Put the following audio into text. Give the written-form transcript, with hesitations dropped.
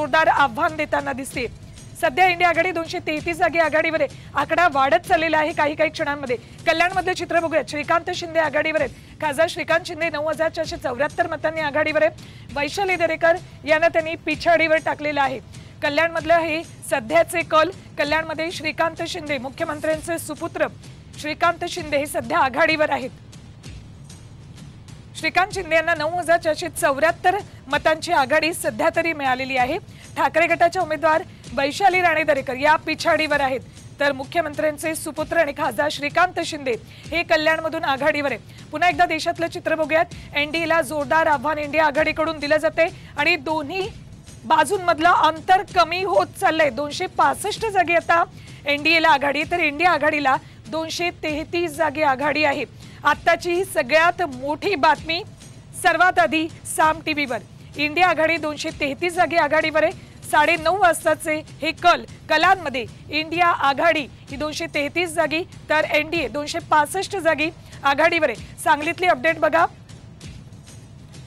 जोरदार आव्हान देताना दिसते। सध्या इंडिया आघाडी 233 जागी आघाडीवर आहे। आकडा वाढत चाललेला आहे काही क्षणांमध्ये। कल्याणमधले चित्र बघूया। श्रीकांत शिंदे आघाडीवर आहेत। खासदार श्रीकांत शिंदे 9474 मतांनी आघाडीवर आहे। वैशाली दरेकर यांना त्यांनी पिछाडीवर टाकलेलं आहे। कल्याणमधलं हे सध्याचे कल। कल्याणमध्ये श्रीकांत शिंदे मुख्यमंत्र्यांचे सुपुत्र श्रीकांत शिंदे हे सध्या आघाडीवर आहेत। श्रीकांत शिंदे यांना 9474 मतांची आघाडी सध्या तरी मिळालेली आहे। ठाकरे गटाच्या उमेदवार वैशाली राणे दरेकर या पिछाडीवर आहेत, तर मुख्यमंत्र्यांचे सुपुत्र आणि खासदार श्रीकांत शिंदे हे कल्याणमधून आघाडीवर आहे। पुन्हा एकदा देशातलं चित्र बघूयात। एनडीएला जोरदार आव्हान इंडिया आघाडीकडून दिलं जाते आणि दोन्ही बाजूंमधलं अंतर कमी होत चाललंय। 265 जागी आता एनडीएला आघाडी, तर इंडिया आघाडीला 233 जागी आघाडी आहे। आत्ताची सगळ्यात मोठी बातमी सर्वात आधी साम टीव्हीवर। इंडिया आघाडी 233 जागी आघाडीवर आहे। 9:30 वाजताचे हे कलांमध्ये इंडिया आघाडी ही 233 जागी, तर एनडीए 265 जागी आघाडीवर आहे। सांगलीतली अपडेट बघा।